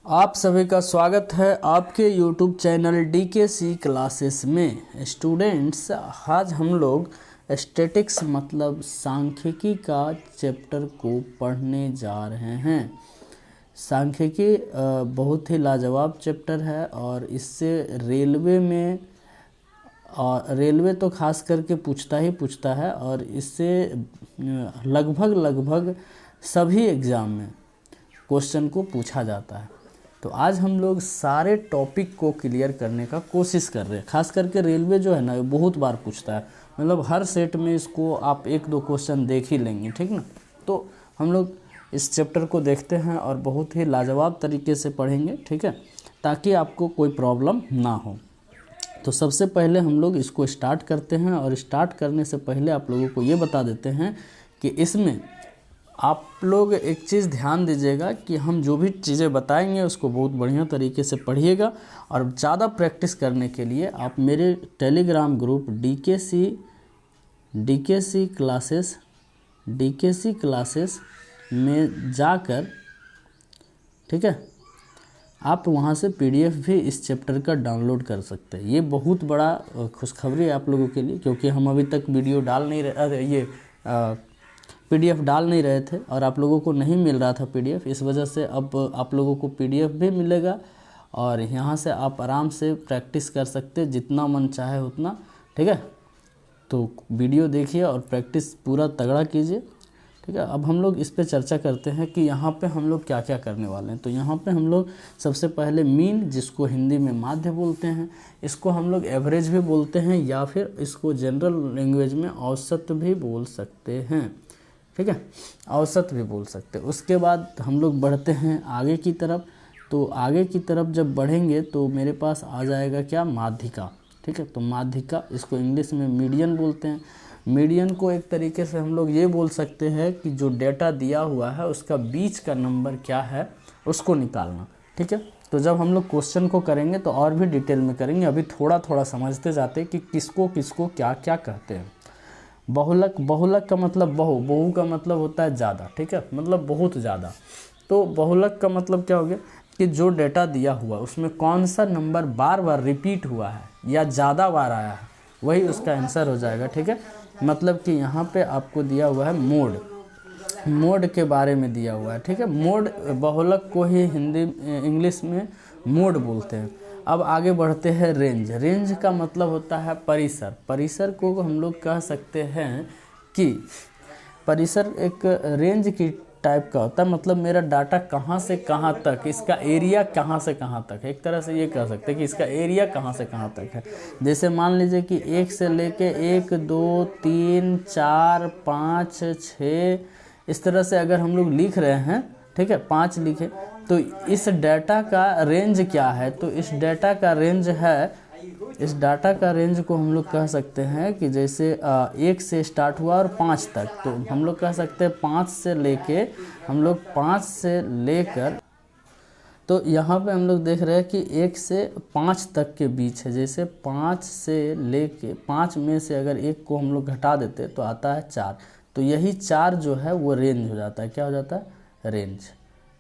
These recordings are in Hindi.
आप सभी का स्वागत है आपके YouTube चैनल DKC क्लासेस में। स्टूडेंट्स, आज हम लोग स्टैटिक्स मतलब सांख्यिकी का चैप्टर को पढ़ने जा रहे हैं। सांख्यिकी बहुत ही लाजवाब चैप्टर है और इससे रेलवे तो खास करके पूछता है और इससे लगभग सभी एग्ज़ाम में क्वेश्चन को पूछा जाता है। तो आज हम लोग सारे टॉपिक को क्लियर करने का कोशिश कर रहे हैं। खास करके रेलवे जो है ना, ये बहुत बार पूछता है, मतलब हर सेट में इसको आप एक दो क्वेश्चन देख ही लेंगे, ठीक ना। तो हम लोग इस चैप्टर को देखते हैं और बहुत ही लाजवाब तरीके से पढ़ेंगे, ठीक है, ताकि आपको कोई प्रॉब्लम ना हो। तो सबसे पहले हम लोग इसको स्टार्ट करते हैं और स्टार्ट करने से पहले आप लोगों को ये बता देते हैं कि इसमें आप लोग एक चीज़ ध्यान दीजिएगा कि हम जो भी चीज़ें बताएंगे उसको बहुत बढ़िया तरीके से पढ़िएगा। और ज़्यादा प्रैक्टिस करने के लिए आप मेरे टेलीग्राम ग्रुप डीकेसी क्लासेस में जाकर, ठीक है, आप वहाँ से PDF भी इस चैप्टर का डाउनलोड कर सकते हैं। ये बहुत बड़ा खुशखबरी है आप लोगों के लिए, क्योंकि हम अभी तक वीडियो डाल नहीं रहे, PDF डाल नहीं रहे थे और आप लोगों को नहीं मिल रहा था PDF। इस वजह से अब आप लोगों को PDF भी मिलेगा और यहाँ से आप आराम से प्रैक्टिस कर सकते, जितना मन चाहे उतना, ठीक है। तो वीडियो देखिए और प्रैक्टिस पूरा तगड़ा कीजिए, ठीक है। अब हम लोग इस पे चर्चा करते हैं कि यहाँ पे हम लोग क्या क्या करने वाले हैं। तो यहाँ पे हम लोग सबसे पहले मीन, जिसको हिंदी में माध्य बोलते हैं, इसको हम लोग एवरेज भी बोलते हैं या फिर इसको जनरल लैंग्वेज में औसत भी बोल सकते हैं, ठीक है, औसत भी बोल सकते हैं। उसके बाद हम लोग बढ़ते हैं आगे की तरफ। तो आगे की तरफ जब बढ़ेंगे तो मेरे पास आ जाएगा क्या, माध्यिका, ठीक है। तो माध्यिका, इसको इंग्लिश में मीडियन बोलते हैं। मीडियन को एक तरीके से हम लोग ये बोल सकते हैं कि जो डेटा दिया हुआ है उसका बीच का नंबर क्या है उसको निकालना, ठीक है। तो जब हम लोग क्वेश्चन को करेंगे तो और भी डिटेल में करेंगे, अभी थोड़ा थोड़ा समझते जाते कि किसको किसको क्या क्या कहते हैं। बहुलक का मतलब बहु का मतलब होता है ज़्यादा, ठीक है, मतलब बहुत ज़्यादा। तो बहुलक का मतलब क्या हो गया कि जो डेटा दिया हुआ उसमें कौन सा नंबर बार बार रिपीट हुआ है या ज़्यादा बार आया है, वही उसका आंसर हो जाएगा, ठीक है। मतलब कि यहाँ पे आपको दिया हुआ है मोड के बारे में दिया हुआ है, ठीक है। मोड, बहुलक को ही इंग्लिश में मोड बोलते हैं। अब आगे बढ़ते हैं रेंज का मतलब होता है परिसर को हम लोग कह सकते हैं कि परिसर एक रेंज की टाइप का होता है, मतलब मेरा डाटा कहाँ से कहाँ तक, इसका एरिया कहाँ से कहाँ तक है। एक तरह से ये कह सकते हैं कि इसका एरिया कहाँ से कहाँ तक है। जैसे मान लीजिए कि 1 से लेके 1 2 3 4 5 6 इस तरह से अगर हम लोग लिख रहे हैं, ठीक है, 5 लिखे, तो इस डाटा का रेंज क्या है। तो इस डाटा का रेंज को हम लोग कह सकते हैं कि जैसे 1 से स्टार्ट हुआ और 5 तक, तो हम लोग कह सकते हैं 5 से लेकर, तो यहाँ पे हम लोग देख रहे हैं कि 1 से 5 तक के बीच है। जैसे 5 से लेके 5 में से अगर 1 को हम लोग घटा देते तो आता है 4, तो यही 4 जो है वो रेंज हो जाता है। क्या हो जाता है, रेंज।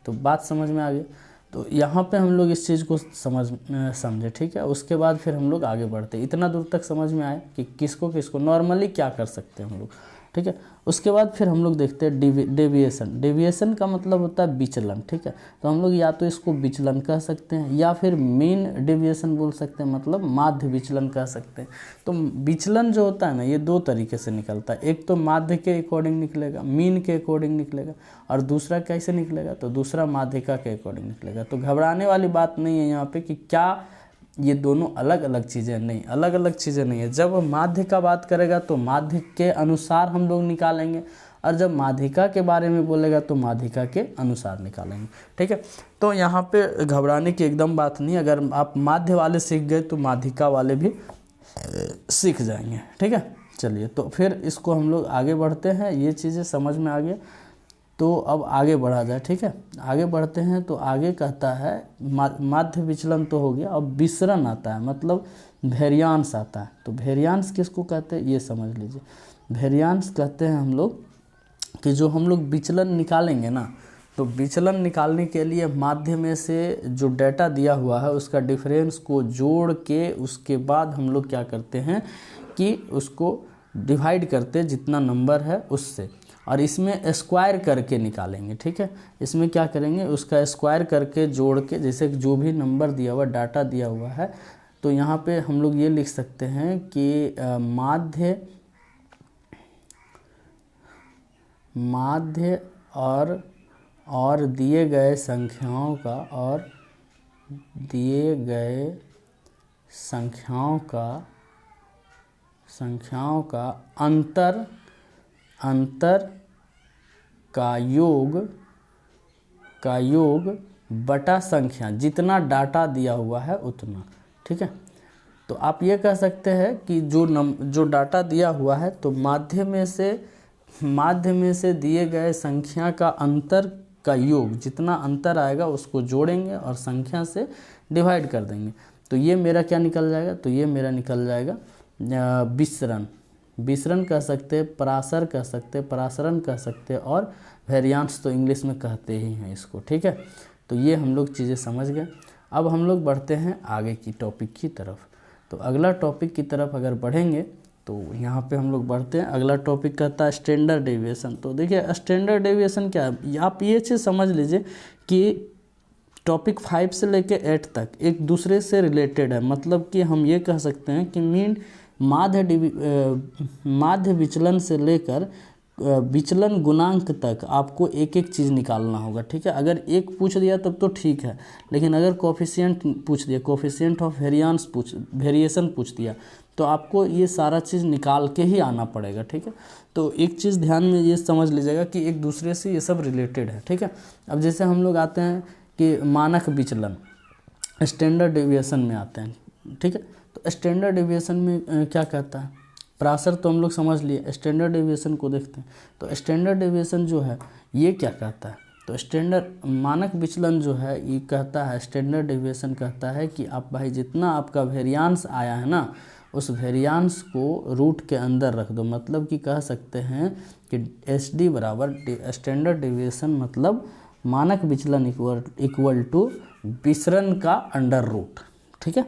तो बात समझ में आ गई। तो यहाँ पे हम लोग इस चीज़ को समझे, ठीक है। उसके बाद फिर हम लोग आगे बढ़ते, इतना दूर तक समझ में आए कि किसको नॉर्मली क्या कर सकते हैं हम लोग, ठीक है। उसके बाद फिर हम लोग देखते हैं डेविएशन का मतलब होता है विचलन, ठीक है। तो हम लोग या तो इसको विचलन कह सकते हैं या फिर मीन डेविएशन बोल सकते हैं, मतलब माध्य विचलन कह सकते हैं। तो विचलन जो होता है ना, ये 2 तरीके से निकलता है। एक तो माध्य के अकॉर्डिंग निकलेगा, मीन के अकॉर्डिंग निकलेगा, और दूसरा कैसे निकलेगा, तो दूसरा माध्यिका के अकॉर्डिंग निकलेगा। तो घबराने वाली बात नहीं है यहाँ पे कि क्या ये दोनों अलग अलग चीज़ें नहीं है। जब माध्य का बात करेगा तो माध्य के अनुसार हम लोग निकालेंगे, और जब माध्यिका के बारे में बोलेगा तो माध्यिका के अनुसार निकालेंगे, ठीक है। तो यहाँ पे घबराने की एकदम बात नहीं। अगर आप माध्य वाले सीख गए तो माध्यिका वाले भी सीख जाएंगे, ठीक है। चलिए, तो फिर इसको हम लोग आगे बढ़ते हैं, ये चीज़ें समझ में आ गया। तो अब आगे बढ़ा जाए, ठीक है। आगे बढ़ते हैं तो आगे कहता है माध्य विचलन तो हो गया, अब विसरण आता है, मतलब वेरियांस आता है। तो वेरियांस किसको कहते हैं ये समझ लीजिए। वेरियांस कहते हैं हम लोग कि जो हम लोग विचलन निकालेंगे ना, तो विचलन निकालने के लिए माध्य में से जो डाटा दिया हुआ है उसका डिफरेंस को जोड़ के उसके बाद हम लोग क्या करते हैं कि उसको डिवाइड करते हैं जितना नंबर है उससे, और इसमें स्क्वायर करके निकालेंगे। ठीक है, इसमें क्या करेंगे, उसका स्क्वायर करके जोड़ के, जैसे जो भी नंबर दिया हुआ डाटा दिया हुआ है, तो यहाँ पे हम लोग ये लिख सकते हैं कि माध्य और दिए गए संख्याओं का अंतर का योग बटा संख्या, जितना डाटा दिया हुआ है उतना। ठीक है, तो आप ये कह सकते हैं कि जो डाटा दिया हुआ है तो माध्य में से दिए गए संख्या का अंतर का योग, जितना अंतर आएगा उसको जोड़ेंगे और संख्या से डिवाइड कर देंगे। तो ये मेरा क्या निकल जाएगा, तो ये मेरा निकल जाएगा विसरण कह सकते हैं, परासर कह सकते हैं, परासरण कह सकते हैं, और वेरिएंस तो इंग्लिश में कहते ही हैं इसको। ठीक है, तो ये हम लोग चीज़ें समझ गए। अब हम लोग बढ़ते हैं आगे की टॉपिक की तरफ। तो अगला टॉपिक की तरफ अगर बढ़ेंगे तो यहाँ पे हम लोग बढ़ते हैं। अगला टॉपिक कहता है स्टैंडर्ड डेविएशन। तो देखिए स्टैंडर्ड डेविएशन क्या है, आप ये चीज़ समझ लीजिए कि टॉपिक 5 से लेके 8 तक एक दूसरे से रिलेटेड है। मतलब कि हम ये कह सकते हैं कि मीन माध्य विचलन से लेकर विचलन गुणांक तक आपको एक एक चीज़ निकालना होगा। ठीक है, अगर एक पूछ दिया तब तो ठीक है, लेकिन अगर कोफिशिएंट पूछ दिया, कोफिशिएंट ऑफ वेरिएशन पूछ दिया, तो आपको ये सारा चीज़ निकाल के ही आना पड़ेगा। ठीक है, तो एक चीज़ ध्यान में ये समझ लीजिएगा कि एक दूसरे से ये सब रिलेटेड है। ठीक है, अब जैसे हम लोग आते हैं कि मानक विचलन, स्टैंडर्ड डेविएशन में आते हैं। ठीक है, तो स्टैंडर्ड डेविएशन में क्या कहता है, परासर तो हम लोग समझ लिए, स्टैंडर्ड डेविएशन को देखते हैं। तो स्टैंडर्ड डेविएशन जो है ये क्या कहता है, तो स्टैंडर्ड मानक विचलन जो है ये कहता है, स्टैंडर्ड डेविएशन कहता है कि आप भाई जितना आपका वेरिएंस आया है ना, उस वेरिएंस को रूट के अंदर रख दो। मतलब कि कह सकते हैं कि SD बराबर स्टैंडर्ड डेविएशन मतलब मानक विचलन इक्वल टू विसरण का अंडर रूट। ठीक है,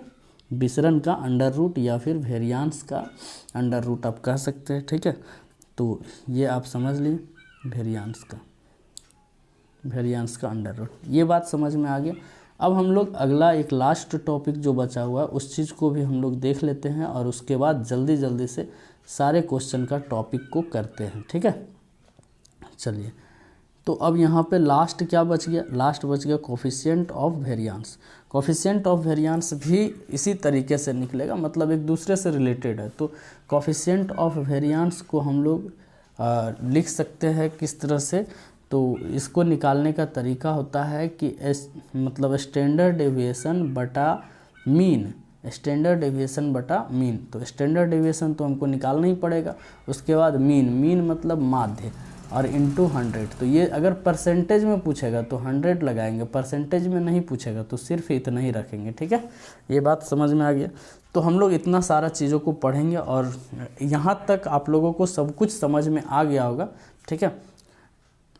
विसरण का अंडर रूट या फिर वेरिएंस का अंडर रूट आप कह सकते हैं। ठीक है, तो ये आप समझ लिए वेरिएंस का अंडर रूट, ये बात समझ में आ गया। अब हम लोग अगला एक लास्ट टॉपिक जो बचा हुआ है उस चीज़ को भी हम लोग देख लेते हैं, और उसके बाद जल्दी जल्दी से सारे क्वेश्चन का टॉपिक को करते हैं। ठीक है, चलिए, तो अब यहाँ पे लास्ट क्या बच गया, लास्ट बच गया coefficient of variance. Coefficient of variance भी इसी तरीके से निकलेगा, मतलब एक दूसरे से रिलेटेड है। तो कोफिशिएंट ऑफ वेरिएंस को हम लोग लिख सकते हैं किस तरह से, तो इसको निकालने का तरीका होता है कि मतलब स्टैंडर्ड डेविएशन बटा मीन, स्टैंडर्ड डेविएशन बटा मीन। तो स्टैंडर्ड डेविएशन तो हमको निकालना ही पड़ेगा, उसके बाद मीन मतलब माध्य, और इंटू 100। तो ये अगर परसेंटेज में पूछेगा तो 100 लगाएंगे, परसेंटेज में नहीं पूछेगा तो सिर्फ इतना ही रखेंगे। ठीक है, ये बात समझ में आ गया। तो हम लोग इतना सारा चीज़ों को पढ़ेंगे और यहाँ तक आप लोगों को सब कुछ समझ में आ गया होगा। ठीक है,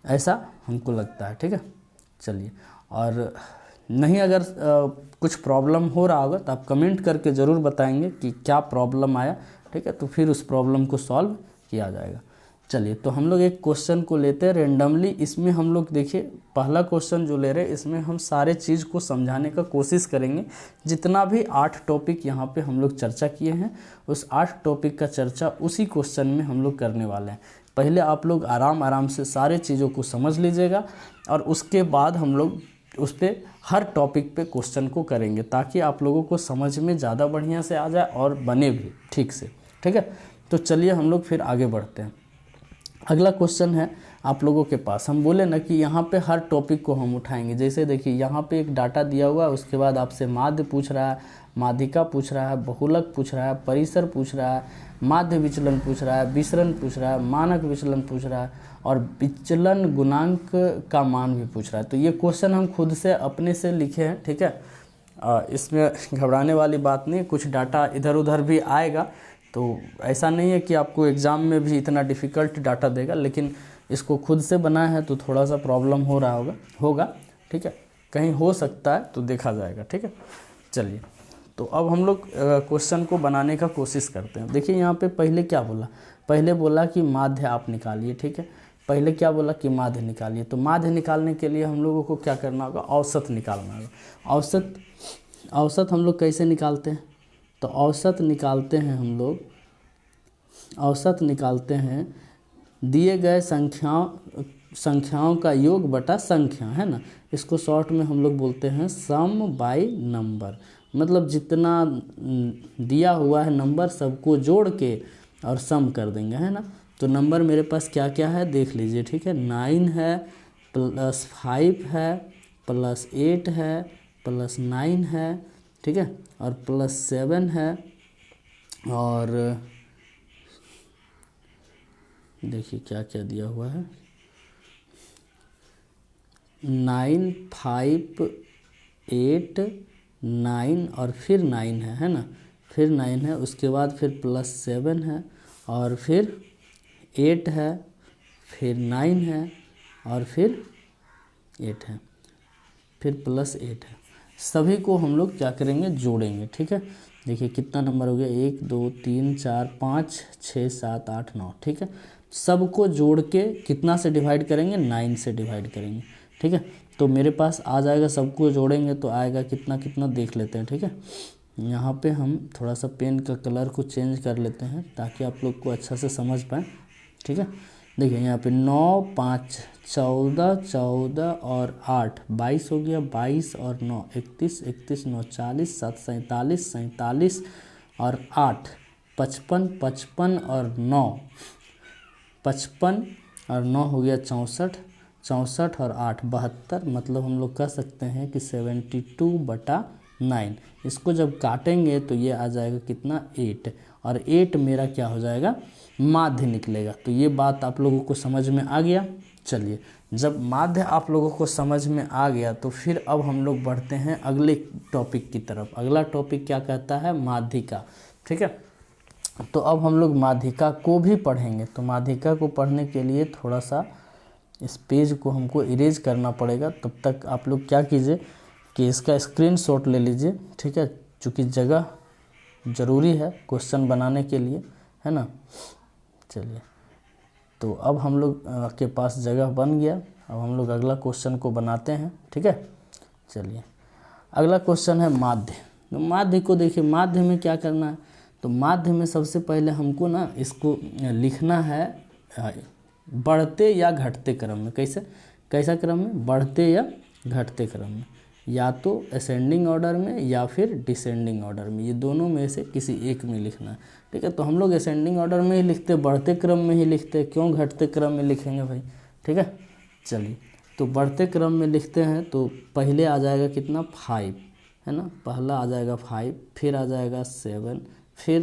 ऐसा हमको लगता है। ठीक है, चलिए, और नहीं अगर कुछ प्रॉब्लम हो रहा होगा तो आप कमेंट करके ज़रूर बताएंगे कि क्या प्रॉब्लम आया। ठीक है, तो फिर उस प्रॉब्लम को सॉल्व किया जाएगा। चलिए, तो हम लोग एक क्वेश्चन को लेते हैं रेंडमली। इसमें हम लोग देखिए पहला क्वेश्चन जो ले रहे हैं इसमें हम सारे चीज़ को समझाने का कोशिश करेंगे। जितना भी 8 टॉपिक यहाँ पे हम लोग चर्चा किए हैं उस 8 टॉपिक का चर्चा उसी क्वेश्चन में हम लोग करने वाले हैं। पहले आप लोग आराम से सारे चीज़ों को समझ लीजिएगा और उसके बाद हम लोग उस पर हर टॉपिक पे क्वेश्चन को करेंगे, ताकि आप लोगों को समझ में ज़्यादा बढ़िया से आ जाए और बने भी ठीक से। ठीक है, तो चलिए हम लोग फिर आगे बढ़ते हैं। अगला क्वेश्चन है आप लोगों के पास, हम बोले ना कि यहाँ पे हर टॉपिक को हम उठाएंगे। जैसे देखिए यहाँ पे एक डाटा दिया हुआ है, उसके बाद आपसे माध्य पूछ रहा है, माध्यिका पूछ रहा है, बहुलक पूछ रहा है, परिसर पूछ रहा है, माध्य विचलन पूछ रहा है, विसरण पूछ रहा है, मानक विचलन पूछ रहा है, और विचलन गुणांक का मान भी पूछ रहा है। तो ये क्वेश्चन हम खुद से अपने से लिखे हैं। ठीक है, इसमें घबराने वाली बात नहीं, कुछ डाटा इधर उधर भी आएगा, तो ऐसा नहीं है कि आपको एग्ज़ाम में भी इतना डिफ़िकल्ट डाटा देगा, लेकिन इसको खुद से बनाया है तो थोड़ा सा प्रॉब्लम हो रहा होगा, ठीक है, कहीं हो सकता है तो देखा जाएगा, ठीक है। चलिए, तो अब हम लोग क्वेश्चन को बनाने का कोशिश करते हैं। देखिए यहाँ पे पहले क्या बोला, पहले बोला कि माध्य आप निकालिए, ठीक है। पहले क्या बोला कि माध्य निकालिए, तो माध्य निकालने के लिए हम लोगों को क्या करना होगा, औसत निकालना होगा। औसत हम लोग कैसे निकालते हैं, तो औसत निकालते हैं हम लोग, औसत निकालते हैं दिए गए संख्याओं का योग बटा संख्या, है ना। इसको शॉर्ट में हम लोग बोलते हैं सम बाय नंबर, मतलब जितना दिया हुआ है नंबर सबको जोड़ के और सम कर देंगे, है ना। तो नंबर मेरे पास क्या क्या है देख लीजिए, ठीक है। 9 है, +5 है, +8 है, +9 है, ठीक है, और +7 है, और देखिए क्या क्या दिया हुआ है, 9, 5, 8, 9 और फिर 9 है ना, फिर 9 है, उसके बाद फिर +7 है, और फिर 8 है, फिर 9 है, और फिर 8 है, फिर +8 है। सभी को हम लोग क्या करेंगे, जोड़ेंगे, ठीक है। देखिए कितना नंबर हो गया, 1 2 3 4 5 6 7 8 9, ठीक है। सबको जोड़ के कितना से डिवाइड करेंगे, 9 से डिवाइड करेंगे, ठीक है। तो मेरे पास आ जाएगा, सबको जोड़ेंगे तो आएगा कितना कितना देख लेते हैं, ठीक है। यहाँ पे हम थोड़ा सा पेन का कलर को चेंज कर लेते हैं ताकि आप लोग को अच्छा से समझ पाएँ, ठीक है। देखिए यहाँ पे 9 5 14 14 और 8 22 हो गया, 22 और 9 31 31 9 40 7 47 47 और 8 55 55 और 9 55 और 9 हो गया 64 64 और 8 72, मतलब हम लोग कह सकते हैं कि 72/9। इसको जब काटेंगे तो ये आ जाएगा कितना, 8, और 8 मेरा क्या हो जाएगा, माध्य निकलेगा। तो ये बात आप लोगों को समझ में आ गया। चलिए, जब माध्य आप लोगों को समझ में आ गया तो फिर अब हम लोग बढ़ते हैं अगले टॉपिक की तरफ। अगला टॉपिक क्या कहता है, माध्यिका, ठीक है। तो अब हम लोग माध्यिका को भी पढ़ेंगे। तो माध्यिका को पढ़ने के लिए थोड़ा सा इस पेज को हमको इरेज करना पड़ेगा। तब तक आप लोग क्या कीजिए कि इसका स्क्रीनशॉट ले लीजिए, ठीक है, चूँकि जगह ज़रूरी है क्वेश्चन बनाने के लिए, है ना। चलिए, तो अब हम लोग के पास जगह बन गया। अब हम लोग अगला क्वेश्चन को बनाते हैं, ठीक है। चलिए, अगला क्वेश्चन है माध्य। तो माध्य को देखिए, माध्य में क्या करना है, तो माध्य में सबसे पहले हमको ना इसको लिखना है बढ़ते या घटते क्रम में। कैसा क्रम में, बढ़ते या घटते क्रम में, या तो असेंडिंग ऑर्डर में या फिर डिसेंडिंग ऑर्डर में, ये दोनों में से किसी एक में लिखना है, ठीक है। तो हम लोग असेंडिंग ऑर्डर में ही लिखते, बढ़ते क्रम में ही लिखते, क्यों घटते क्रम में लिखेंगे भाई, ठीक है। चलिए, तो बढ़ते क्रम में लिखते हैं तो पहले आ जाएगा कितना, 5, है ना, पहला आ जाएगा 5, फिर आ जाएगा 7, फिर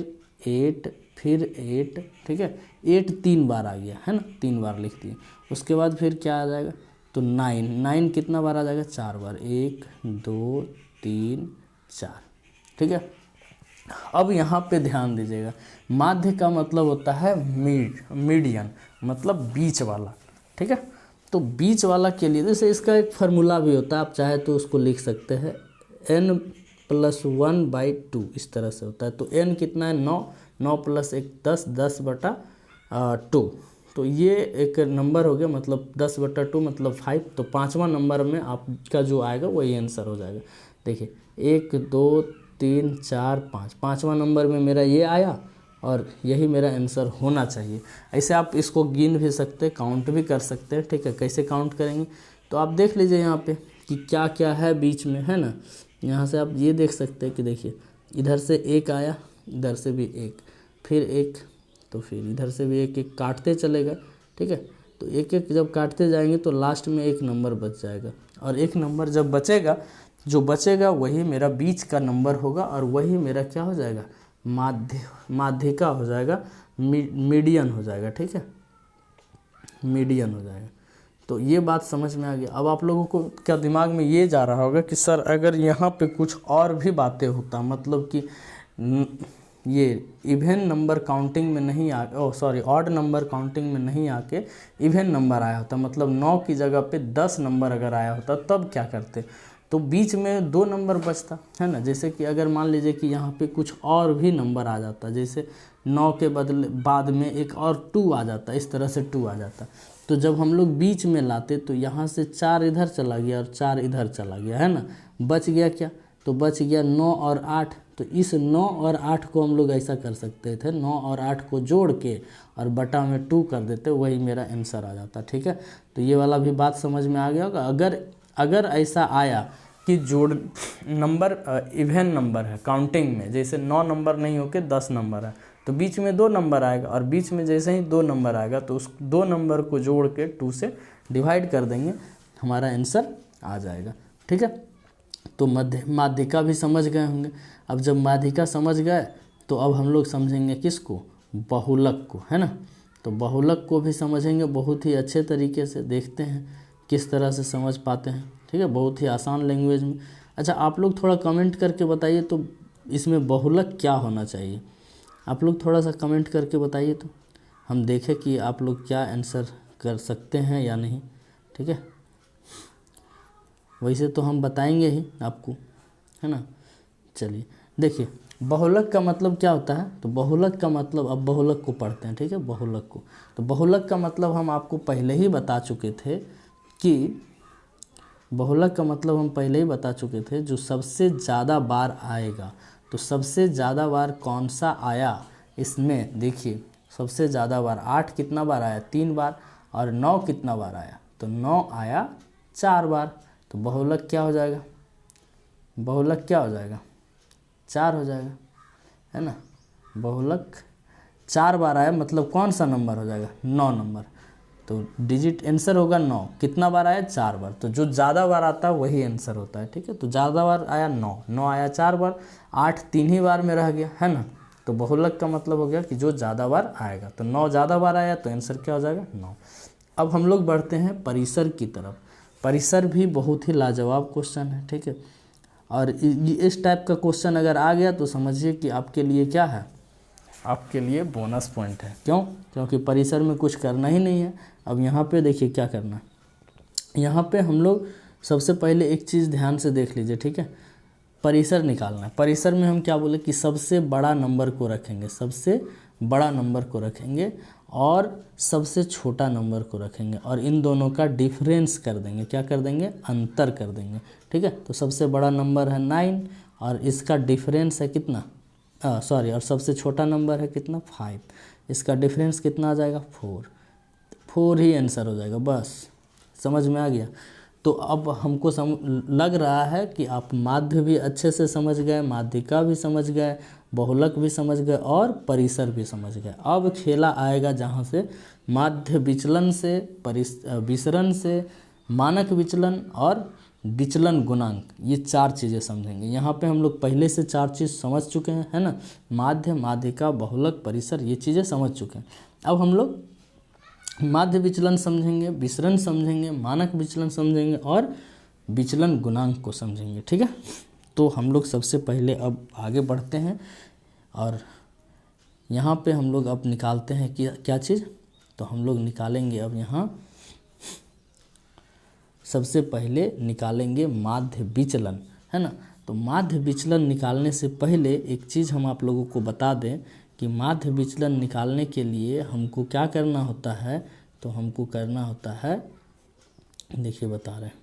8, फिर 8, ठीक है। 8 3 बार आ गया, है ना, 3 बार लिख दिए। उसके बाद फिर क्या आ जाएगा, तो 9 कितना बार आ जाएगा, 4 बार, 1 2 3 4, ठीक है। अब यहाँ पे ध्यान दीजिएगा, माध्य का मतलब होता है मीडियन, मतलब बीच वाला, ठीक है। तो बीच वाला के लिए जैसे इसका एक फार्मूला भी होता है, आप चाहे तो उसको लिख सकते हैं n+1/2, इस तरह से होता है। तो n कितना है, 9, 9 + 1 10, 10/2। तो ये एक नंबर हो गया, मतलब 10/2 मतलब 5। तो 5वां नंबर में आपका जो आएगा वही आंसर हो जाएगा। देखिए 1 2 3 4 5, 5वां नंबर में मेरा ये आया और यही मेरा आंसर होना चाहिए। ऐसे आप इसको गिन भी सकते हैं, काउंट भी कर सकते हैं, ठीक है। कैसे काउंट करेंगे, तो आप देख लीजिए यहाँ पे कि क्या क्या है बीच में, है ना। यहाँ से आप ये देख सकते हैं कि देखिए इधर से 1 आया, इधर से भी 1, फिर 1, तो फिर इधर से भी 1 1 काटते चलेगा, ठीक है। तो 1 1 जब काटते जाएंगे तो लास्ट में 1 नंबर बच जाएगा, और 1 नंबर जब बचेगा, जो बचेगा वही मेरा बीच का नंबर होगा, और वही मेरा क्या हो जाएगा, माध्यिका हो जाएगा, मीडियन हो जाएगा, ठीक है, मीडियन हो जाएगा। तो ये बात समझ में आ गया। अब आप लोगों को क्या दिमाग में ये जा रहा होगा कि सर अगर यहाँ पे कुछ और भी बातें होता, मतलब कि ये इवन नंबर काउंटिंग में नहीं ऑड नंबर काउंटिंग में नहीं आके इवन नंबर आया होता, मतलब 9 की जगह पे 10 नंबर अगर आया होता तब क्या करते, तो बीच में 2 नंबर बचता है ना। जैसे कि अगर मान लीजिए कि यहाँ पे कुछ और भी नंबर आ जाता, जैसे 9 के बदले बाद में एक और 2 आ जाता, इस तरह से 2 आ जाता, तो जब हम लोग बीच में लाते तो यहाँ से 4 इधर चला गया और 4 इधर चला गया, है ना। बच गया क्या, तो बच गया 9 और 8। तो इस 9 और 8 को हम लोग ऐसा कर सकते थे, 9 और 8 को जोड़ के और बटा में 2 कर देते, वही मेरा आंसर आ जाता। ठीक है, तो ये वाला भी बात समझ में आ गया होगा। अगर ऐसा आया कि जोड़ नंबर इवन नंबर है काउंटिंग में, जैसे 9 नंबर नहीं होके 10 नंबर है, तो बीच में 2 नंबर आएगा, और बीच में जैसे ही 2 नंबर आएगा तो उस 2 नंबर को जोड़ के 2 से डिवाइड कर देंगे, हमारा आंसर आ जाएगा। ठीक है, तो माध्यिका भी समझ गए होंगे। अब जब माध्यिका समझ गए तो अब हम लोग समझेंगे किसको, बहुलक को, है ना। तो बहुलक को भी समझेंगे बहुत ही अच्छे तरीके से, देखते हैं किस तरह से समझ पाते हैं। ठीक है, बहुत ही आसान लैंग्वेज में। अच्छा, आप लोग थोड़ा कमेंट करके बताइए तो इसमें बहुलक क्या होना चाहिए, आप लोग थोड़ा सा कमेंट करके बताइए तो हम देखें कि आप लोग क्या आंसर कर सकते हैं या नहीं। ठीक है, वैसे तो हम बताएंगे ही आपको, है ना। चलिए देखिए, बहुलक का मतलब क्या होता है, तो बहुलक का मतलब, अब बहुलक को पढ़ते हैं। ठीक है, बहुलक को, तो बहुलक का मतलब हम आपको पहले ही बता चुके थे कि बहुलक का मतलब हम पहले ही बता चुके थे, जो सबसे ज़्यादा बार आएगा। तो सबसे ज़्यादा बार कौन सा आया, इसमें देखिए सबसे ज़्यादा बार 8 कितना बार आया, 3 बार, और 9 कितना बार आया, तो 9 आया 4 बार। तो बहुलक क्या हो जाएगा, बहुलक क्या हो जाएगा, 4 हो जाएगा, है ना। बहुलक 4 बार आया, मतलब कौन सा नंबर हो जाएगा, 9 नंबर। तो डिजिट आंसर होगा 9, कितना बार आया, 4 बार। तो जो ज़्यादा बार आता है वही आंसर होता है। ठीक है, तो ज़्यादा बार आया 9, 9 आया 4 बार, 8 3 ही बार में रह गया, है ना। तो बहुलक का मतलब हो गया कि जो ज़्यादा बार आएगा, तो 9 ज़्यादा बार आया तो आंसर क्या हो जाएगा, 9। अब हम लोग बढ़ते हैं परिसर की तरफ। परिसर भी बहुत ही लाजवाब क्वेश्चन है। ठीक है, और इस टाइप का क्वेश्चन अगर आ गया तो समझिए कि आपके लिए क्या है, आपके लिए बोनस पॉइंट है। क्यों, क्योंकि परिसर में कुछ करना ही नहीं है। अब यहाँ पे देखिए क्या करना है, यहाँ पे हम लोग सबसे पहले एक चीज़ ध्यान से देख लीजिए। ठीक है, परिसर निकालना है। परिसर में हम क्या बोले कि सबसे बड़ा नंबर को रखेंगे, सबसे बड़ा नंबर को रखेंगे और सबसे छोटा नंबर को रखेंगे, और इन दोनों का डिफरेंस कर देंगे, क्या कर देंगे, अंतर कर देंगे। ठीक है, तो सबसे बड़ा नंबर है 9 और इसका डिफरेंस है कितना, और सबसे छोटा नंबर है कितना, 5, इसका डिफरेंस कितना आ जाएगा, 4 ही आंसर हो जाएगा। बस समझ में आ गया। तो अब हमको लग रहा है कि आप माध्य भी अच्छे से समझ गए, माध्यिका भी समझ गए, बहुलक भी समझ गए और परिसर भी समझ गए। अब खेला आएगा जहाँ से माध्य विचलन से, विसरण से, मानक विचलन और विचलन गुणांक, ये 4 चीज़ें समझेंगे। यहाँ पे हम लोग पहले से 4 चीज़ समझ चुके हैं, है ना। माध्य, माध्यिका, बहुलक, परिसर, ये चीज़ें समझ चुके हैं। अब हम लोग माध्य विचलन समझेंगे, विसरण समझेंगे, मानक विचलन समझेंगे और विचलन गुणांक को समझेंगे। ठीक है, तो हम लोग सबसे पहले अब आगे बढ़ते हैं और यहाँ पे हम लोग अब निकालते हैं कि क्या चीज़, तो हम लोग निकालेंगे अब यहाँ सबसे पहले निकालेंगे माध्य विचलन, है ना। तो माध्य विचलन निकालने से पहले एक चीज़ हम आप लोगों को बता दें कि माध्य विचलन निकालने के लिए हमको क्या करना होता है, तो हमको करना होता है, देखिए बता रहे हैं,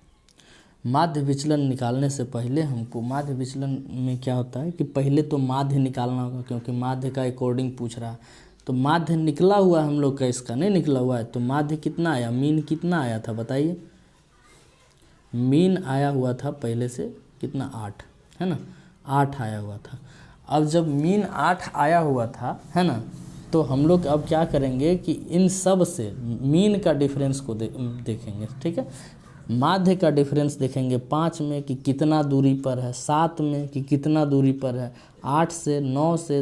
माध्य विचलन निकालने से पहले हमको, माध्य विचलन में क्या होता है कि पहले तो माध्य निकालना होगा, क्योंकि माध्य का अकॉर्डिंग पूछ रहा है। तो माध्य निकला हुआ हम लोग का, इसका नहीं निकला हुआ है, तो माध्य कितना आया, मीन कितना आया था बताइए, मीन आया हुआ था पहले से कितना, 8, है ना, 8 आया हुआ था। अब जब मीन 8 आया हुआ था, है ना, तो हम लोग अब क्या करेंगे कि इन सब से मीन का डिफरेंस को देखेंगे। ठीक है, माध्य का डिफरेंस देखेंगे 5 में कि कितना दूरी पर है, 7 में कि कितना दूरी पर है, 8 से 9 से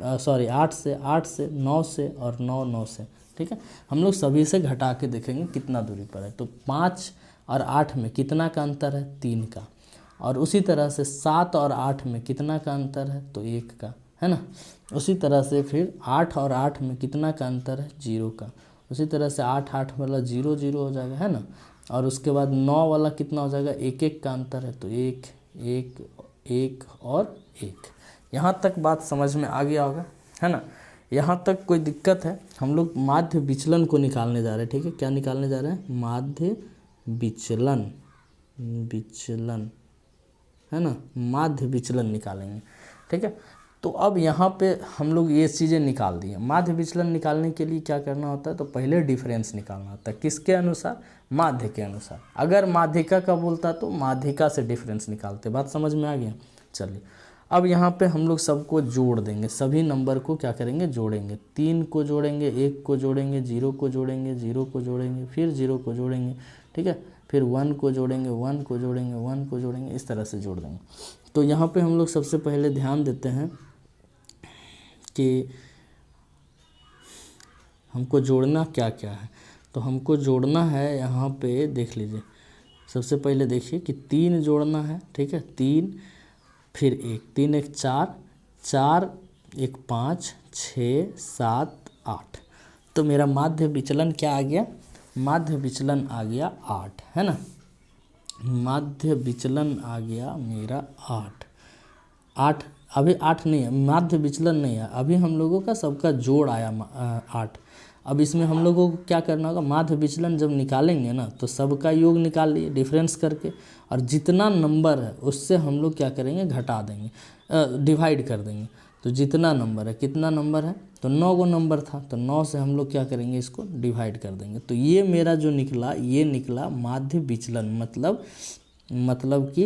8 से 9 से और 9 से। ठीक है, हम लोग सभी से घटा के देखेंगे कितना दूरी पर है। तो 5 और 8 में कितना का अंतर है, 3 का। और उसी तरह से 7 और 8 में कितना का अंतर है, तो 1 का, है ना। उसी तरह से फिर 8 और 8 में कितना का अंतर है, 0 का। उसी तरह से 8 8 वाला 0 0 हो जाएगा, है ना। और उसके बाद 9 वाला कितना हो जाएगा, 1 1 का अंतर है, तो 1 1 1 और 1। यहाँ तक बात समझ में आ गया होगा, है ना। यहाँ तक कोई दिक्कत है? हम लोग माध्य विचलन को निकालने जा रहे हैं, ठीक है। क्या निकालने जा रहे हैं, माध्य विचलन, विचलन, है ना, माध्य विचलन निकालेंगे, ठीक है। तो अब यहाँ पे हम लोग ये चीज़ें निकाल दिए। माध्य विचलन निकालने के लिए क्या करना होता है, तो पहले डिफरेंस निकालना होता है, किसके अनुसार, माध्य के अनुसार। अगर माध्यिका का बोलता तो माध्यिका से डिफरेंस निकालते। बात समझ में आ गया। चलिए अब यहाँ पे हम लोग सबको जोड़ देंगे, सभी नंबर को क्या करेंगे, जोड़ेंगे। 3 को जोड़ेंगे, 1 को जोड़ेंगे, 0 को जोड़ेंगे, 0 को जोड़ेंगे, फिर 0 को जोड़ेंगे, ठीक है। फिर 1 को जोड़ेंगे, 1 को जोड़ेंगे, 1 को जोड़ेंगे, इस तरह से जोड़ देंगे। तो यहाँ पे हम लोग सबसे पहले ध्यान देते हैं कि हमको जोड़ना क्या क्या है। तो हमको जोड़ना है, यहाँ पे देख लीजिए। सबसे पहले देखिए कि 3 जोड़ना है, ठीक है। 3 फिर 1, 3 1 4, 4 1 5, 6 7 8। तो मेरा माध्य विचलन क्या आ गया, माध्य विचलन आ गया 8, है ना। माध्य विचलन आ गया मेरा 8। अभी 8 नहीं है, माध्य विचलन नहीं है, अभी हम लोगों का सबका जोड़ आया 8। अब इसमें हम लोगों को क्या करना होगा, माध्य विचलन जब निकालेंगे ना, तो सबका योग निकाल लिए डिफरेंस करके, और जितना नंबर है उससे हम लोग क्या करेंगे, घटा देंगे, डिवाइड कर देंगे। तो जितना नंबर है, कितना नंबर है, तो 9 गो नंबर था, तो 9 से हम लोग क्या करेंगे, इसको डिवाइड कर देंगे। तो ये मेरा जो निकला, ये निकला माध्य विचलन, मतलब कि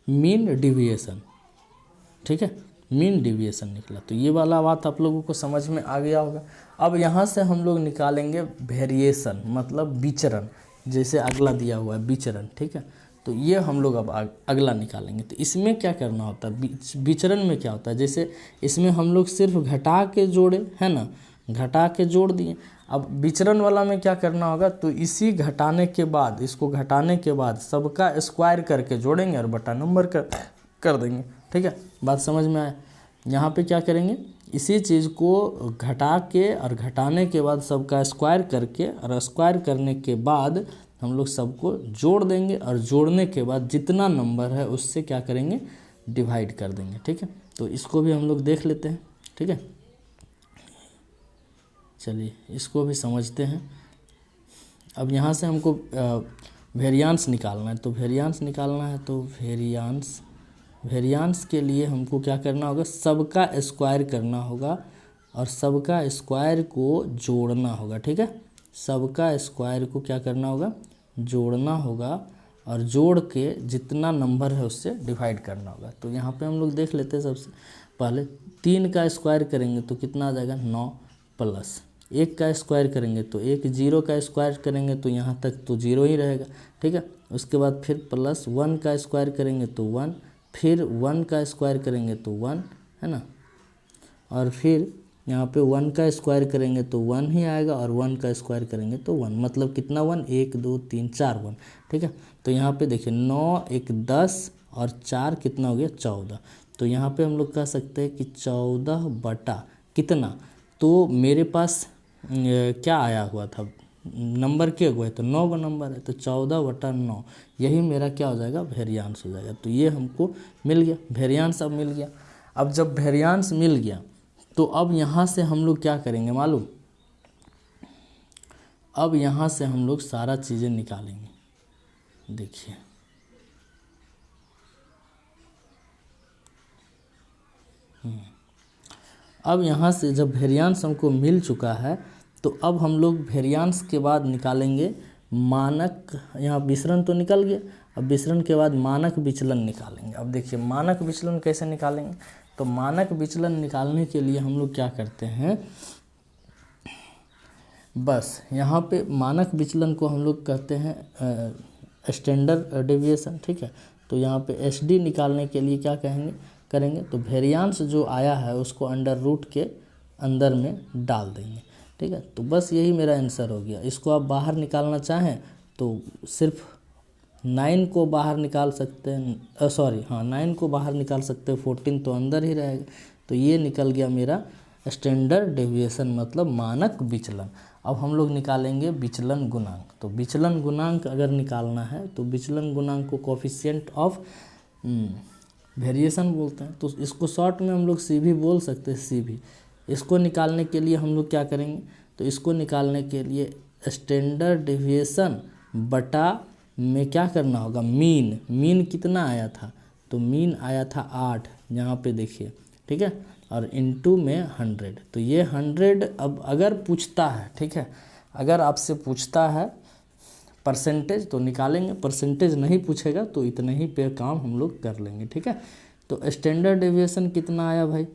मीन डिविएशन, ठीक है, मीन डिविएशन निकला। तो ये वाला बात आप लोगों को समझ में आ गया होगा। अब यहाँ से हम लोग निकालेंगे वेरिएशन, मतलब विचरण, जैसे अगला दिया हुआ है विचरण, ठीक है। तो ये हम लोग अब अगला निकालेंगे। तो इसमें क्या करना होता है, विचरण में क्या होता है, जैसे इसमें हम लोग सिर्फ घटा के जोड़े, है ना, घटा के जोड़ दिए। अब विचरण वाला में क्या करना होगा, तो इसी घटाने के बाद, इसको घटाने के बाद सबका स्क्वायर करके जोड़ेंगे और बटा नंबर कर देंगे, ठीक है। बात समझ में आया। यहाँ पे क्या करेंगे, इसी चीज़ को घटा के और घटाने के बाद सबका स्क्वायर करके, और स्क्वायर करने के बाद हम लोग सबको जोड़ देंगे, और जोड़ने के बाद जितना नंबर है उससे क्या करेंगे, डिवाइड कर देंगे, ठीक है। तो इसको भी हम लोग देख लेते हैं, ठीक है। चलिए इसको भी समझते हैं। अब यहाँ से हमको वेरिएंस निकालना है। तो वेरिएंस निकालना है, तो वेरिएंस के लिए हमको क्या करना होगा, सबका स्क्वायर करना होगा और सबका स्क्वायर को जोड़ना होगा, ठीक है। सबका स्क्वायर को क्या करना होगा, जोड़ना होगा, और जोड़ के जितना नंबर है उससे डिवाइड करना होगा। तो यहाँ पे हम लोग देख लेते हैं। सबसे पहले 3 का स्क्वायर करेंगे तो कितना आ जाएगा, 9, प्लस 1 का स्क्वायर करेंगे तो 1, 0 का स्क्वायर करेंगे तो यहाँ तक तो 0 ही रहेगा, ठीक है। उसके बाद फिर प्लस 1 का स्क्वायर करेंगे तो 1, फिर 1 का स्क्वायर करेंगे तो 1, है ना। और फिर यहाँ पे 1 का स्क्वायर करेंगे तो 1 ही आएगा, और 1 का स्क्वायर करेंगे तो 1, मतलब कितना 1, 1 2 3 4 1, ठीक है। तो यहाँ पे देखिए 9 1 10 और 4 कितना हो गया, 14। तो यहाँ पे हम लोग कह सकते हैं कि 14 बटा कितना, तो मेरे पास क्या आया हुआ था, नंबर क्या हुआ है, तो 9 का नंबर है, तो 14 बटा 9, यही मेरा क्या हो जाएगा, वेरिएंस हो जाएगा। तो ये हमको मिल गया, वेरिएंस अब मिल गया। अब जब वेरिएंस मिल गया तो अब यहाँ से हम लोग क्या करेंगे मालूम, अब यहाँ से हम लोग सारा चीज़ें निकालेंगे। देखिए अब यहाँ से जब वेरिएंस हमको मिल चुका है, तो अब हम लोग वेरिएंस के बाद निकालेंगे मानक, यहाँ विचरण तो निकल गया, अब विचरण के बाद मानक विचलन निकालेंगे। अब देखिए मानक विचलन कैसे निकालेंगे, तो मानक विचलन निकालने के लिए हम लोग क्या करते हैं, बस यहाँ पे मानक विचलन को हम लोग कहते हैं स्टैंडर्ड डेविएशन, ठीक है। तो यहाँ पे एसडी निकालने के लिए क्या करेंगे, तो वेरिएंस जो आया है उसको अंडर रूट के अंदर में डाल देंगे, ठीक है। तो बस यही मेरा आंसर हो गया। इसको आप बाहर निकालना चाहें तो सिर्फ 9 को बाहर निकाल सकते हैं, सॉरी हाँ 9 को बाहर निकाल सकते हैं, 14 तो अंदर ही रहेगा। तो ये निकल गया मेरा स्टैंडर्ड डेविएशन मतलब मानक विचलन। अब हम लोग निकालेंगे विचलन गुणांक। तो विचलन गुणांक अगर निकालना है तो विचलन गुणांक को कोफिशिएंट ऑफ वेरिएशन बोलते हैं। तो इसको शॉर्ट में हम लोग सी भी बोल सकते हैं, सी भी। इसको निकालने के लिए हम लोग क्या करेंगे, तो इसको निकालने के लिए स्टैंडर्ड डेविएशन बटा में क्या करना होगा, मीन। मीन कितना आया था, तो मीन आया था 8, यहाँ पे देखिए, ठीक है, और इनटू में 100। तो ये 100 अब अगर पूछता है, ठीक है, अगर आपसे पूछता है परसेंटेज तो निकालेंगे, परसेंटेज नहीं पूछेगा तो इतने ही पे काम हम लोग कर लेंगे, ठीक है। तो स्टैंडर्ड डेविएशन कितना आया भाई,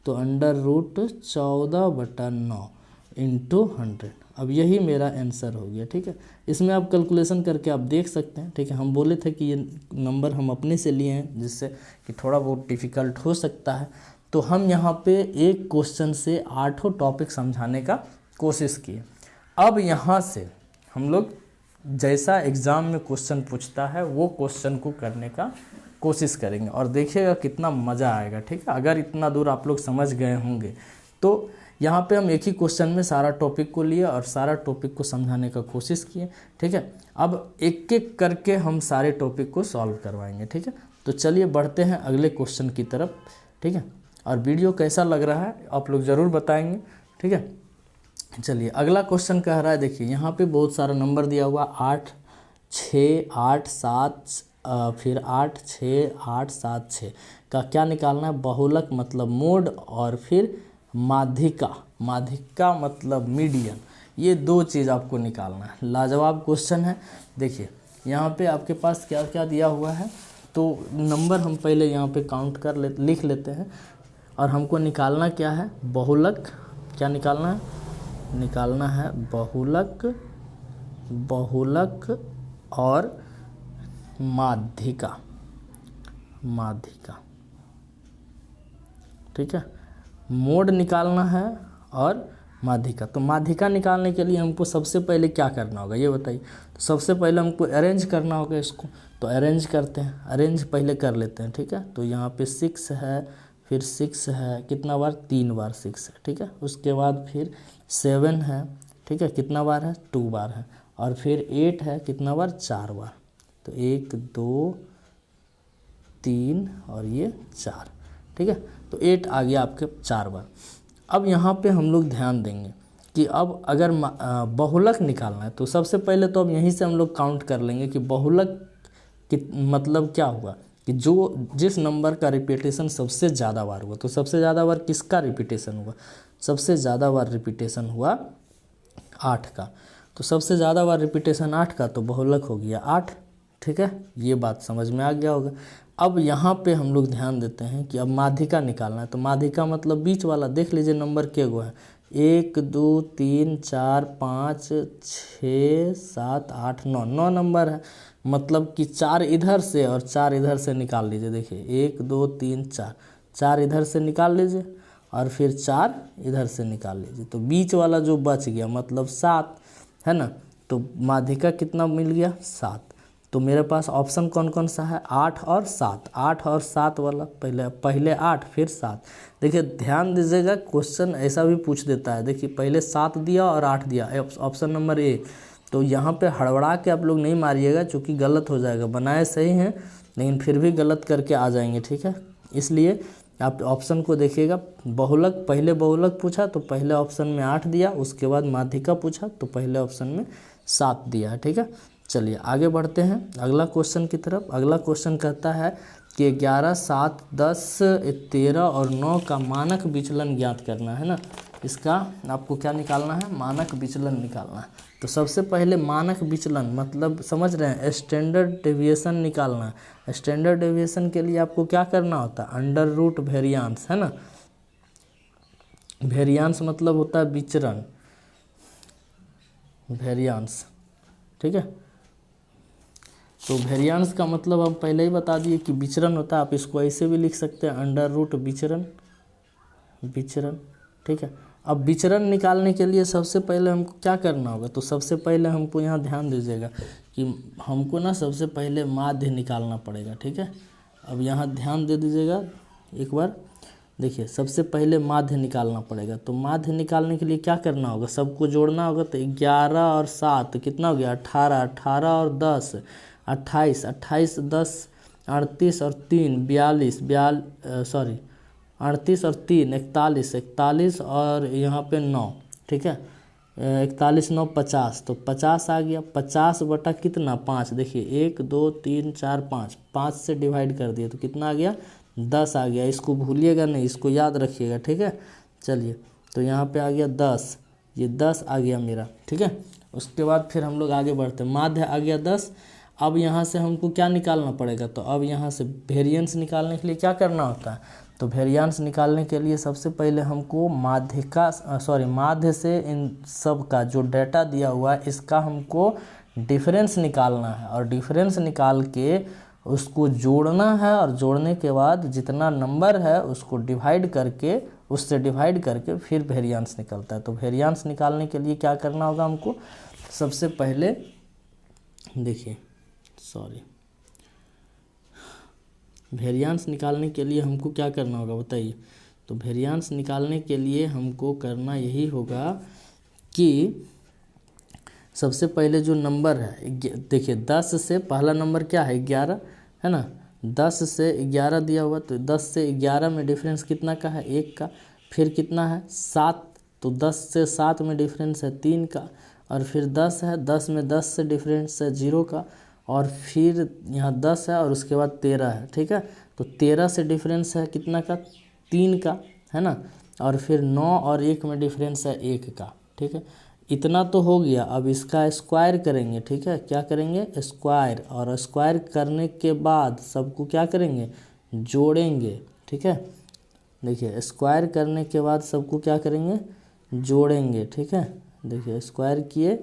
तो √14/9 इंटू 100। अब यही मेरा आंसर हो गया, ठीक है। इसमें आप कैलकुलेशन करके आप देख सकते हैं, ठीक है। हम बोले थे कि ये नंबर हम अपने से लिए हैं जिससे कि थोड़ा बहुत डिफ़िकल्ट हो सकता है। तो हम यहाँ पे एक क्वेश्चन से 8 टॉपिक समझाने का कोशिश किए। अब यहाँ से हम लोग जैसा एग्ज़ाम में क्वेश्चन पूछता है वो क्वेश्चन को करने का कोशिश करेंगे और देखिएगा कितना मज़ा आएगा, ठीक है। अगर इतना दूर आप लोग समझ गए होंगे तो यहाँ पे हम एक ही क्वेश्चन में सारा टॉपिक को लिए और सारा टॉपिक को समझाने का कोशिश किए, ठीक है। अब एक एक करके हम सारे टॉपिक को सॉल्व करवाएंगे, ठीक है। तो चलिए बढ़ते हैं अगले क्वेश्चन की तरफ, ठीक है। और वीडियो कैसा लग रहा है आप लोग ज़रूर बताएंगे, ठीक है। चलिए अगला क्वेश्चन कह रहा है, देखिए यहाँ पे बहुत सारा नंबर दिया हुआ, 8 6 8 7 फिर 8 6 8 7 6 का क्या निकालना है, बहुलक मतलब मोड और फिर माध्यिका, माध्यिका मतलब मीडियन। ये दो चीज़ आपको निकालना है। लाजवाब क्वेश्चन है। देखिए यहाँ पे आपके पास क्या क्या दिया हुआ है, तो नंबर हम पहले यहाँ पे काउंट कर लिख लेते हैं। और हमको निकालना क्या है, बहुलक। क्या निकालना है, निकालना है बहुलक, बहुलक और माध्यिका, माध्यिका, ठीक है। मोड निकालना है और माध्यिका। तो माध्यिका निकालने के लिए हमको सबसे पहले क्या करना होगा ये बताइए। तो सबसे पहले हमको अरेंज करना होगा इसको। तो अरेंज करते हैं, अरेंज पहले कर लेते हैं, ठीक है। तो यहाँ पे 6 है, फिर 6 है, कितना बार, 3 बार 6 है, ठीक है। उसके बाद फिर 7 है, ठीक है, कितना बार है, 2 बार है। और फिर 8 है, कितना बार, 4 बार। तो 1 2 3 और ये 4, ठीक है। तो 8 आ गया आपके 4 बार। अब यहाँ पे हम लोग ध्यान देंगे कि अब अगर बहुलक निकालना है तो सबसे पहले तो अब यहीं से हम लोग काउंट कर लेंगे कि बहुलक मतलब क्या हुआ कि जो जिस नंबर का रिपीटेशन सबसे ज़्यादा बार हुआ। तो सबसे ज़्यादा बार किसका रिपीटेशन हुआ, सबसे ज़्यादा बार रिपीटेशन हुआ 8 का। तो सबसे ज़्यादा बार रिपीटेशन 8 का, तो बहुलक हो गया 8, ठीक है। ये बात समझ में आ गया होगा। अब यहाँ पे हम लोग ध्यान देते हैं कि अब माध्यिका निकालना है। तो माध्यिका मतलब बीच वाला, देख लीजिए नंबर के गो है, 1 2 3 4 5 6 7 8 9, 9 नंबर है। मतलब कि 4 इधर से और 4 इधर से निकाल लीजिए। देखिए 1 2 3 4, 4 इधर से निकाल लीजिए और फिर 4 इधर से निकाल लीजिए। तो बीच वाला जो बच गया मतलब 7 है ना। तो माध्यिका कितना मिल गया, 7। तो मेरे पास ऑप्शन कौन कौन सा है, 8 और 7, 8 और 7 वाला, पहले 8 फिर 7। देखिए ध्यान दीजिएगा, क्वेश्चन ऐसा भी पूछ देता है। देखिए पहले 7 दिया और 8 दिया, ऑप्शन नंबर ए। तो यहाँ पे हड़बड़ा के आप लोग नहीं मारिएगा, चूँकि गलत हो जाएगा। बनाए सही हैं लेकिन फिर भी गलत करके आ जाएंगे, ठीक है। इसलिए आप ऑप्शन को देखिएगा। बहुलक, पहले बहुलक पूछा तो पहले ऑप्शन में 8 दिया, उसके बाद माध्यिका पूछा तो पहले ऑप्शन में 7 दिया है, ठीक है। चलिए आगे बढ़ते हैं अगला क्वेश्चन की तरफ। अगला क्वेश्चन कहता है कि 11 7 10 13 और 9 का मानक विचलन ज्ञात करना है ना। इसका आपको क्या निकालना है, मानक विचलन निकालना है। तो सबसे पहले मानक विचलन मतलब समझ रहे हैं, स्टैंडर्ड डेविएशन निकालना है। स्टैंडर्ड डेविएशन के लिए आपको क्या करना होता है, अंडर रूट वेरिएंस, है ना। वेरिएंस मतलब होता है विचरण, वेरिएंस, ठीक है। तो वेरिएंस का मतलब हम पहले ही बता दिए कि विचरण होता है। आप इसको ऐसे भी लिख सकते हैं, अंडर रूट विचरण, विचरण, ठीक है। अब विचरण निकालने के लिए सबसे पहले हमको क्या करना होगा, तो सबसे पहले हमको यहाँ ध्यान दीजिएगा कि हमको ना सबसे पहले माध्य निकालना पड़ेगा, ठीक है। अब यहाँ ध्यान दे दीजिएगा एक बार, देखिए सबसे पहले माध्य निकालना पड़ेगा। तो माध्य निकालने के लिए क्या करना होगा, सबको जोड़ना होगा। तो 11 और 7 कितना हो गया 18, 18 और 10 28, 28 10 38 और 3 42, 38 और 3 41, 41 और यहाँ पे 9, ठीक है। 41 9 50, तो 50 आ गया। 50 बटा कितना 5, देखिए 1 2 3 4 5, 5 से डिवाइड कर दिया तो कितना आ गया 10 आ गया। इसको भूलिएगा नहीं, इसको याद रखिएगा, ठीक है। चलिए तो यहाँ पे आ गया 10, ये 10 आ गया मेरा, ठीक है। उसके बाद फिर हम लोग आगे बढ़ते हैं, माध्य आ गया 10। अब यहाँ से हमको क्या निकालना पड़ेगा, तो अब यहाँ से वेरिएंस निकालने के लिए क्या करना होता है, तो वेरिएंस निकालने के लिए सबसे पहले हमको माध्य से इन सब का जो डाटा दिया हुआ है इसका हमको डिफरेंस निकालना है, और डिफरेंस निकाल के उसको जोड़ना है, और जोड़ने के बाद जितना नंबर है उसको उससे डिवाइड करके फिर वेरिएंस निकलता है। तो वेरिएंस निकालने के लिए क्या करना होगा हमको, सबसे पहले देखिए वेरिएंस निकालने के लिए हमको क्या करना होगा बताइए। तो वेरिएंस निकालने के लिए हमको करना यही होगा कि सबसे पहले जो नंबर है, देखिए 10 से पहला नंबर क्या है 11 है ना, 10 से 11 दिया हुआ, तो 10 से 11 में डिफरेंस कितना का है 1 का। फिर कितना है 7, तो 10 से 7 में डिफरेंस है 3 का। और फिर 10 है, 10 में 10 से डिफरेंस है 0 का। और फिर यहाँ 10 है और उसके बाद 13 है, ठीक है। तो 13 से डिफरेंस है कितना का 3 का, है ना। और फिर 9 और 1 में डिफरेंस है 1 का, ठीक है। इतना तो हो गया। अब इसका स्क्वायर करेंगे, ठीक है। क्या करेंगे स्क्वायर, और स्क्वायर करने के बाद सबको क्या करेंगे जोड़ेंगे, ठीक है। देखिए स्क्वायर करने के बाद सबको क्या करेंगे जोड़ेंगे, ठीक है। देखिए स्क्वायर किए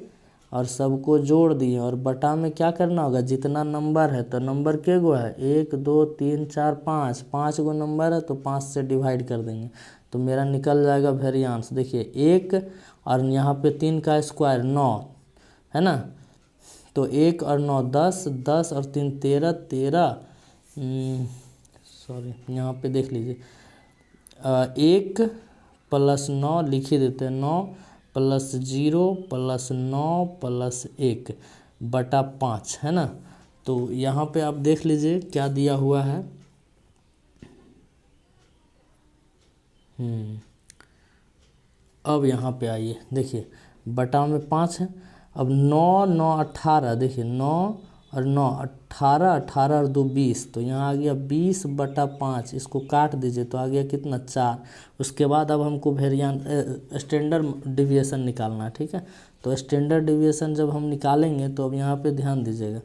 और सबको जोड़ दिए, और बटा में क्या करना होगा जितना नंबर है, तो नंबर के गो है 1 2 3 4 5, 5 गो नंबर है तो 5 से डिवाइड कर देंगे तो मेरा निकल जाएगा वेरिएंस। देखिए 1 और यहाँ पे 3 का स्क्वायर 9 है ना, तो 1 और 9 10, 10 और 3 13, 13 यहाँ पे देख लीजिए 1 प्लस 9 लिख ही देते हैं, 9 प्लस 0 प्लस 9 प्लस 1 बटा 5 है ना। तो यहाँ पे आप देख लीजिए क्या दिया हुआ है। अब यहाँ पे आइए, देखिए बटा में 5 है। अब 9 9 18, देखिए 9 और 9 18, 18 और 2 20, तो यहाँ आ गया 20 बटा 5। इसको काट दीजिए तो आ गया कितना 4। उसके बाद अब हमको स्टैंडर्ड डिविएशन निकालना है, ठीक है। तो स्टैंडर्ड डिविएशन जब हम निकालेंगे तो अब यहाँ पे ध्यान दीजिएगा,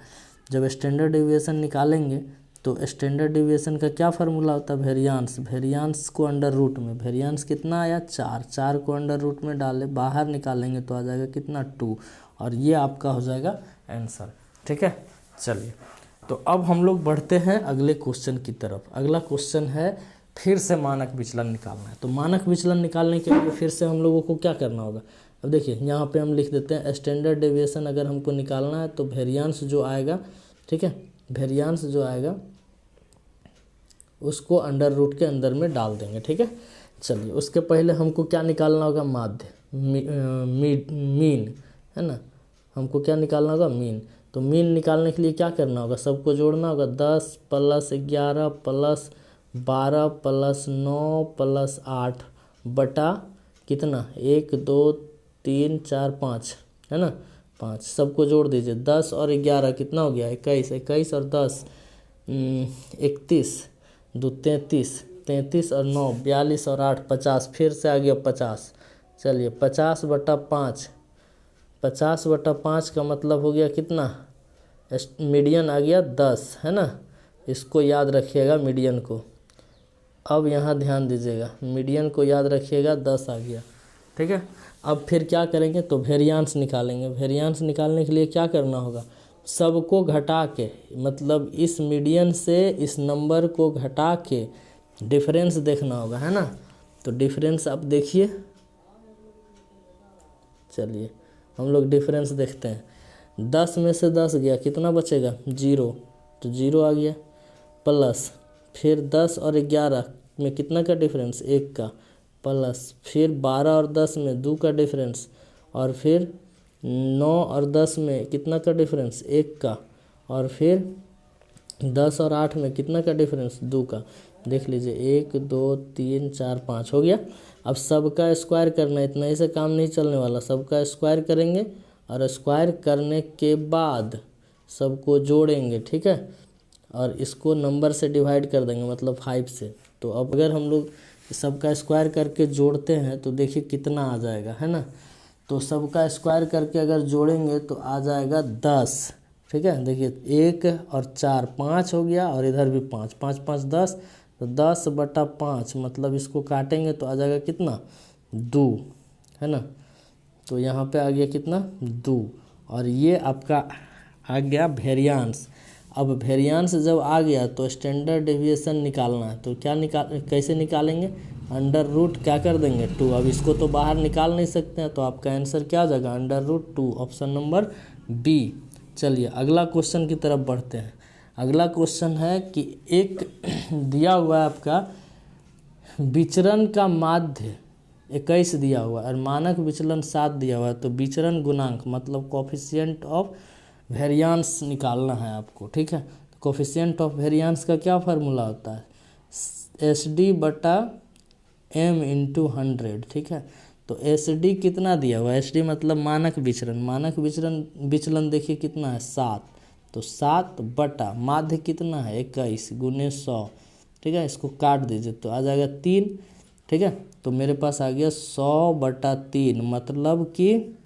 जब स्टैंडर्ड डिविएशन निकालेंगे तो स्टैंडर्ड डिविएशन का क्या फार्मूला होता है वेरिएंस को अंडर रूट में, वेरिएंस कितना आया 4, 4 को अंडर रूट में डाले बाहर निकालेंगे तो आ जाएगा कितना 2, और ये आपका हो जाएगा आंसर, ठीक है। चलिए तो अब हम लोग बढ़ते हैं अगले क्वेश्चन की तरफ। अगला क्वेश्चन है फिर से मानक विचलन निकालना है। तो मानक विचलन निकालने के लिए फिर से हम लोगों को क्या करना होगा, अब देखिए यहाँ पे हम लिख देते हैं स्टैंडर्ड डेविएशन अगर हमको निकालना है तो वेरिएंस जो आएगा, ठीक है, वेरिएंस जो आएगा उसको अंडर रूट के अंदर में डाल देंगे, ठीक है। चलिए उसके पहले हमको क्या निकालना होगा माध्य मीन, है ना। हमको क्या निकालना होगा मीन। तो मीन निकालने के लिए क्या करना होगा, सबको जोड़ना होगा 10 प्लस 11 प्लस 12 प्लस 9 प्लस 8 बटा कितना 1 2 3 4 5 है ना 5, सबको जोड़ दीजिए। 10 और 11 कितना हो गया 21, 21 और 10 31, 2 33, 33 और 9 42 और 8 50, फिर से आ गया 50। चलिए 50 बटा 5, 50 बटा 5 का मतलब हो गया कितना, मीडियन आ गया 10 है ना, इसको याद रखिएगा मीडियन को। अब यहाँ ध्यान दीजिएगा मीडियन को याद रखिएगा 10 आ गया, ठीक है। अब फिर क्या करेंगे तो वेरिएंस निकालेंगे। वेरिएंस निकालने के लिए क्या करना होगा, सबको घटा के, मतलब इस मीडियन से इस नंबर को घटा के डिफरेंस देखना होगा, है ना। तो डिफरेंस आप देखिए चलिए हम लोग डिफरेंस देखते हैं। 10 में से 10 गया, कितना बचेगा 0, तो 0 आ गया, प्लस फिर 10 और 11 में कितना का डिफरेंस 1 का, प्लस फिर 12 और 10 में 2 का डिफरेंस, और फिर 9 और 10 में कितना का डिफरेंस 1 का, और फिर 10 और 8 में कितना का डिफरेंस 2 का। देख लीजिए 1 2 3 4 5 हो गया। अब सबका स्क्वायर करना है, इतना ही से काम नहीं चलने वाला, सबका स्क्वायर करेंगे और स्क्वायर करने के बाद सबको जोड़ेंगे, ठीक है, और इसको नंबर से डिवाइड कर देंगे, मतलब 5 से। तो अब अगर हम लोग सबका स्क्वायर करके जोड़ते हैं तो देखिए कितना आ जाएगा, है ना। तो सबका स्क्वायर करके अगर जोड़ेंगे तो आ जाएगा 10, ठीक है। देखिए 1 और 4 5 हो गया, और इधर भी 5, 5 5 10, तो 10/5, मतलब इसको काटेंगे तो आ जाएगा कितना 2, है ना। तो यहाँ पे आ गया कितना 2, और ये आपका आ गया वेरिएंस। अब वेरिएंस जब आ गया तो स्टैंडर्ड डेविएशन निकालना है, तो क्या कैसे निकालेंगे, अंडर रूट क्या कर देंगे 2। अब इसको तो बाहर निकाल नहीं सकते हैं, तो आपका आंसर क्या आ जाएगा under root 2, option number B. चलिए अगला क्वेश्चन की तरफ बढ़ते हैं। अगला क्वेश्चन है कि एक दिया हुआ है आपका विचरण का माध्य 21 दिया हुआ है और मानक विचलन 7 दिया हुआ है, तो विचरण गुणांक मतलब कोफिशिएंट ऑफ वेरिएंस निकालना है आपको, ठीक है। कोफिशिएंट ऑफ वेरिएंस का क्या फार्मूला होता है, SD/m × 100, ठीक है। तो SD कितना दिया हुआ है, SD मतलब मानक विचलन, मानक विचलन देखिए कितना है 7, तो 7 बटा माध्य कितना है 21 × 100, ठीक है। इसको काट दीजिए तो आ जाएगा 3, ठीक है। तो मेरे पास आ गया 100/3, मतलब कि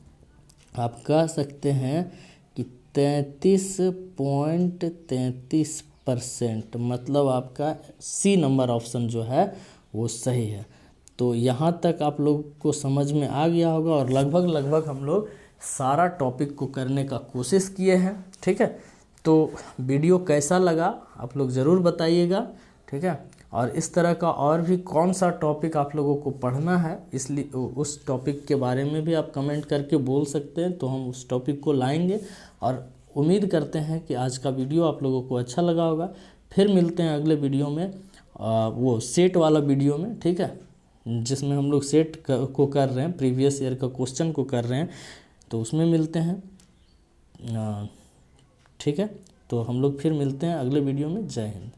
आप कह सकते हैं कि 33.33%, मतलब आपका सी नंबर ऑप्शन जो है वो सही है। तो यहाँ तक आप लोग को समझ में आ गया होगा, और लगभग हम लोग सारा टॉपिक को करने का कोशिश किए हैं, ठीक है। तो वीडियो कैसा लगा आप लोग ज़रूर बताइएगा, ठीक है। और इस तरह का और भी कौन सा टॉपिक आप लोगों को पढ़ना है, इसलिए उस टॉपिक के बारे में भी आप कमेंट करके बोल सकते हैं, तो हम उस टॉपिक को लाएंगे। और उम्मीद करते हैं कि आज का वीडियो आप लोगों को अच्छा लगा होगा। फिर मिलते हैं अगले वीडियो में, वो सेट वाला वीडियो में, ठीक है, जिसमें हम लोग सेट को कर रहे हैं, प्रीवियस ईयर का क्वेश्चन को कर रहे हैं, तो उसमें मिलते हैं, ठीक है। तो हम लोग फिर मिलते हैं अगले वीडियो में। जय हिंद।